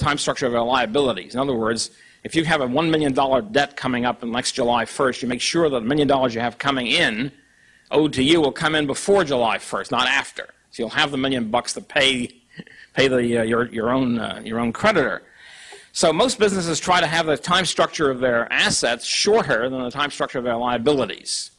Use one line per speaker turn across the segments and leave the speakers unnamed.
time structure of their liabilities. In other words, if you have a $1 million debt coming up next July 1st, you make sure that the $1 million you have coming in, owed to you, will come in before July 1st, not after. So you'll have the $1 million to pay your own creditor. So most businesses try to have the time structure of their assets shorter than the time structure of their liabilities.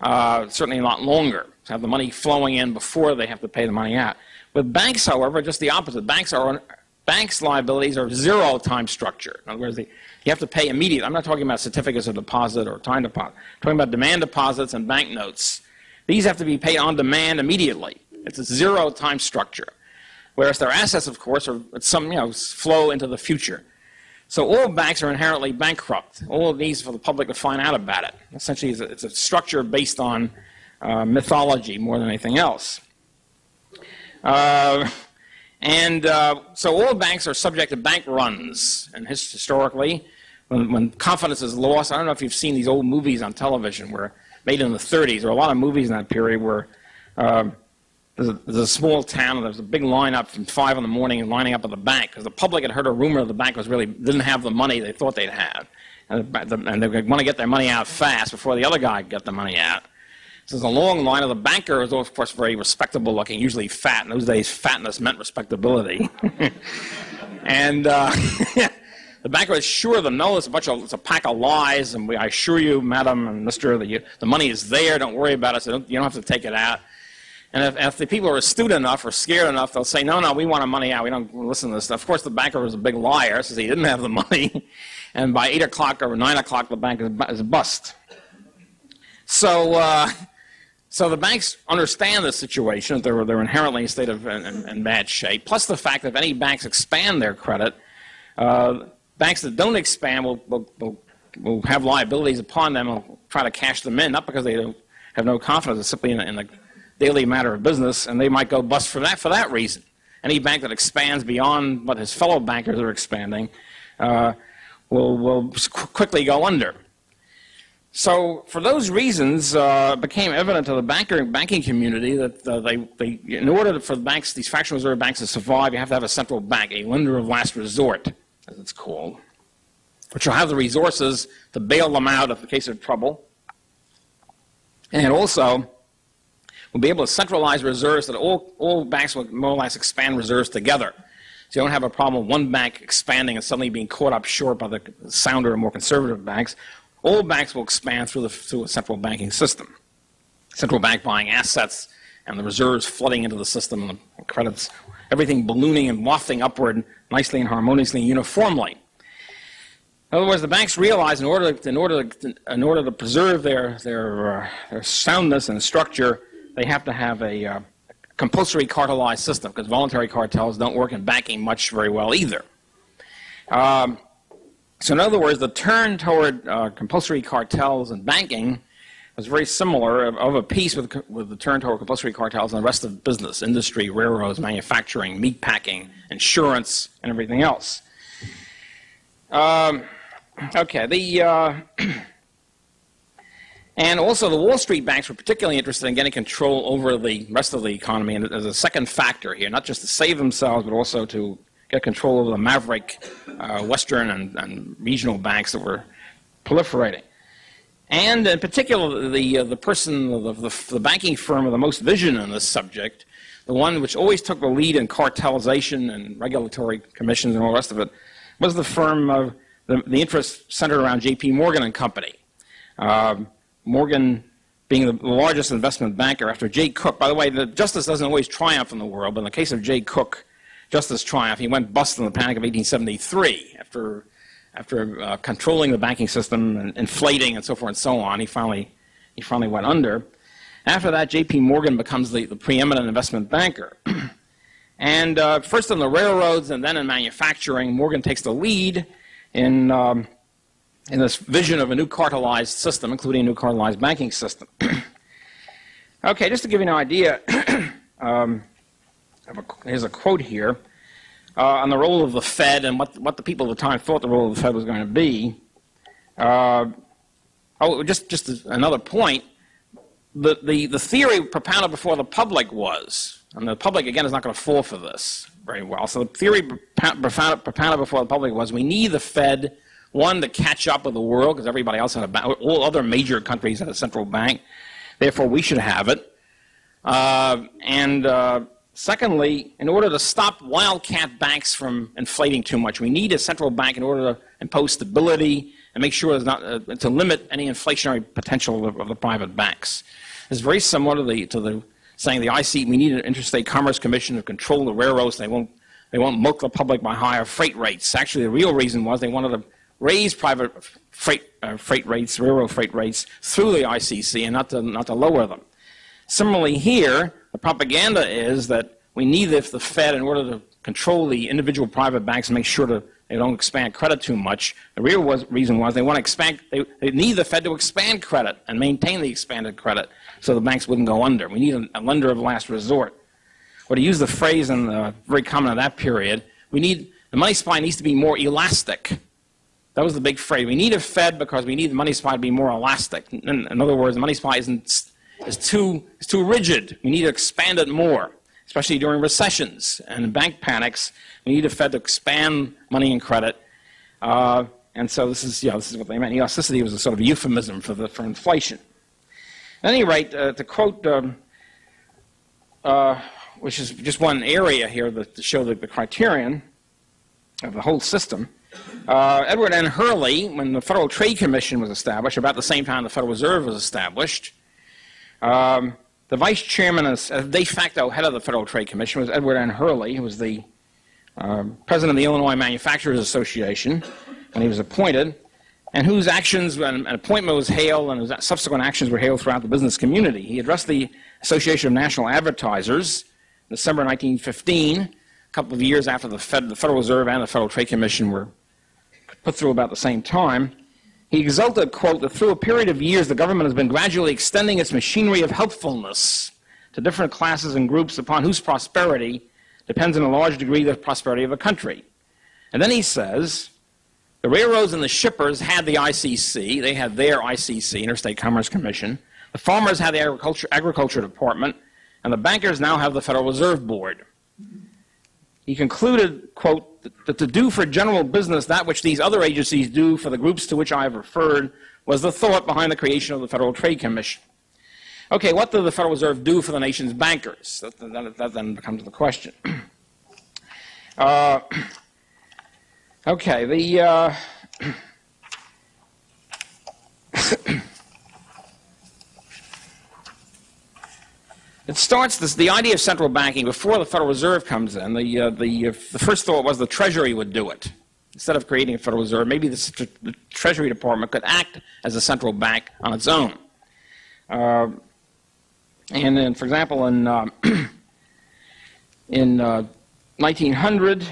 Certainly not longer. To have the money flowing in before they have to pay the money out. With banks, however, just the opposite. Banks' liabilities are zero time structure. In other words, you have to pay immediately. I'm not talking about certificates of deposit or time deposit. I'm talking about demand deposits and banknotes. These have to be paid on demand immediately. It's a zero time structure. Whereas their assets, of course, are flow into the future. So all banks are inherently bankrupt. All of these for the public to find out about it. Essentially, it's a structure based on mythology more than anything else. So all banks are subject to bank runs. And historically, when confidence is lost, I don't know if you've seen these old movies on television made in the 30s. There were a lot of movies in that period where there's a small town and there's a big lineup from 5 in the morning and lining up at the bank because the public had heard a rumor the bank didn't have the money they thought they'd have. And they want to get their money out fast before the other guy got the money out. So there's a long line of the banker is, of course, very respectable looking, usually fat. In those days, fatness meant respectability. And the banker assured them, no, it's a pack of lies, and I assure you, madam and mister, that the money is there, don't worry about it, so you don't have to take it out. And if the people are astute enough or scared enough, they'll say, no, we want our money out. We don't listen to this stuff. Of course, the banker was a big liar, says he didn't have the money. And by 8 o'clock or 9 o'clock, the bank is bust. So the banks understand the situation. They're inherently in a state of in bad shape. Plus the fact that if any banks expand their credit, banks that don't expand will have liabilities upon them and will try to cash them in, not because they have no confidence, it's simply in the daily matter of business, and they might go bust for that reason. Any bank that expands beyond what his fellow bankers are expanding will quickly go under. So for those reasons, it became evident to the banking community that in order for these fractional reserve banks to survive, you have to have a central bank, a lender of last resort, as it's called, which will have the resources to bail them out in the case of trouble, and also will be able to centralize reserves so that all banks will more or less expand reserves together. So you don't have a problem with one bank expanding and suddenly being caught up short by the sounder and more conservative banks. All banks will expand through a central banking system. Central bank buying assets and the reserves flooding into the system and the credits, everything ballooning and wafting upward nicely and harmoniously and uniformly. In other words, the banks realize in order to preserve their soundness and structure, they have to have a compulsory cartelized system because voluntary cartels don't work in banking much very well either. So in other words, the turn toward compulsory cartels in banking was very similar, of a piece with the turn toward compulsory cartels in the rest of business, industry, railroads, manufacturing, meat packing, insurance, and everything else. And also the Wall Street banks were particularly interested in getting control over the rest of the economy, and there's a second factor here, not just to save themselves, but also to get control over the maverick Western and regional banks that were proliferating. And in particular, the banking firm with the most vision on this subject, the one which always took the lead in cartelization and regulatory commissions and all the rest of it, was the firm of the interest centered around J.P. Morgan and Company. Morgan being the largest investment banker after Jay Cooke. By the way, the justice doesn't always triumph in the world, but in the case of Jay Cooke, justice triumphed. He went bust in the Panic of 1873 after controlling the banking system and inflating and so forth and so on. He finally went under. After that, J.P. Morgan becomes the preeminent investment banker. And first in the railroads and then in manufacturing, Morgan takes the lead in this vision of a new cartelized system, including a new cartelized banking system. Okay, just to give you an idea, here's a quote here on the role of the Fed and what the people at the time thought the role of the Fed was going to be. Just another point, the theory propounded before the public was, And the public, again, is not going to fall for this very well. So the theory propounded before the public was we need the Fed, one, to catch up with the world, because everybody else had a bank. All other major countries had a central bank. Therefore, we should have it. Secondly, in order to stop wildcat banks from inflating too much, we need a central bank in order to impose stability and make sure there's not to limit any inflationary potential of the private banks. It's very similar to the saying the IC. We need an interstate commerce commission to control the railroads. They won't milk the public by higher freight rates. Actually, the real reason was they wanted to raise private freight rates, railroad freight rates, through the ICC and not to lower them. Similarly here, the propaganda is that we need the Fed in order to control the individual private banks and make sure that they don't expand credit too much. The real reason was they want to expand. They need the Fed to expand credit and maintain the expanded credit so the banks wouldn't go under. We need a lender of last resort. Or to use the phrase very common in that period, the money supply needs to be more elastic. That was the big phrase. We need a Fed because we need the money supply to be more elastic. In other words, the money supply is too rigid. We need to expand it more, especially during recessions and bank panics. We need the Fed to expand money and credit. And so this is what they meant. Elasticity was a sort of euphemism for inflation. At any rate, to quote, which is just one area here to show the criterion of the whole system, Edward N. Hurley, when the Federal Trade Commission was established, about the same time the Federal Reserve was established, the vice chairman, as de facto head of the Federal Trade Commission, was Edward N. Hurley, who was the president of the Illinois Manufacturers Association when he was appointed, and whose actions and appointment was hailed and whose subsequent actions were hailed throughout the business community. He addressed the Association of National Advertisers in December 1915, a couple of years after the Federal Reserve and the Federal Trade Commission were put through about the same time. He exulted, quote, that through a period of years the government has been gradually extending its machinery of helpfulness to different classes and groups upon whose prosperity depends in a large degree the prosperity of a country. And then he says, the railroads and the shippers had the ICC, they had their ICC, Interstate Commerce Commission, the farmers had the Agriculture Department, and the bankers now have the Federal Reserve Board. He concluded, quote, that to do for general business that which these other agencies do for the groups to which I have referred was the thought behind the creation of the Federal Trade Commission. Okay, what did the Federal Reserve do for the nation's bankers? That then becomes the question. Okay, it starts the idea of central banking before the Federal Reserve comes in. The first thought was the Treasury would do it. Instead of creating a Federal Reserve, maybe the Treasury Department could act as a central bank on its own. And then, for example, in 1900,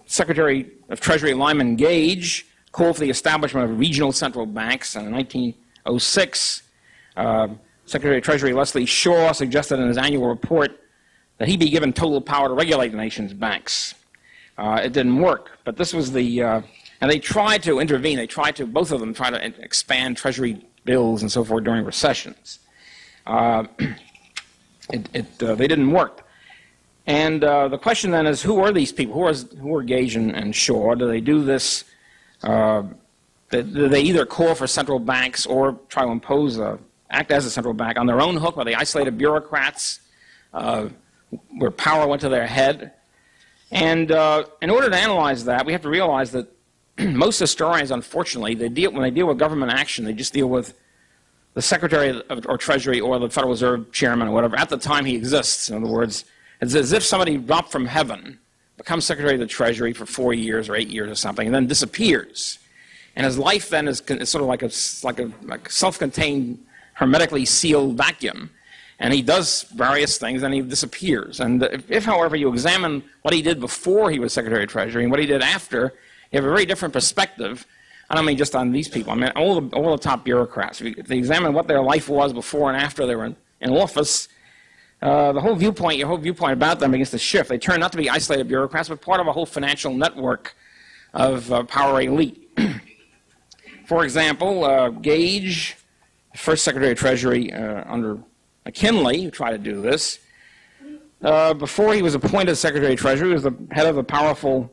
Secretary of Treasury Lyman Gage called for the establishment of regional central banks, and in 1906, Secretary of Treasury Leslie Shaw suggested in his annual report that he be given total power to regulate the nation's banks. It didn't work, but this was and they tried to intervene. Both of them tried to expand Treasury bills and so forth during recessions. They didn't work. And the question then is, who are these people? Who are Gage and Shaw? Do they do this? Do they either call for central banks or try to act as a central bank on their own hook, where they isolated bureaucrats, where power went to their head? And in order to analyze that, we have to realize that most historians, unfortunately, when they deal with government action, they just deal with the Secretary or Treasury or the Federal Reserve Chairman or whatever at the time he exists. In other words, it's as if somebody dropped from heaven, becomes Secretary of the Treasury for 4 years or 8 years or something, and then disappears. And his life then is sort of like a self-contained, hermetically sealed vacuum. And he does various things and he disappears. And if, however, you examine what he did before he was Secretary of Treasury and what he did after, you have a very different perspective. I don't mean just on these people. I mean all the top bureaucrats. If they examine what their life was before and after they were in office, your whole viewpoint about them begins to shift. They turn not to be isolated bureaucrats, but part of a whole financial network of power elite. For example, Gage, first Secretary of Treasury under McKinley, who tried to do this, Before he was appointed Secretary of Treasury, he was the head of a powerful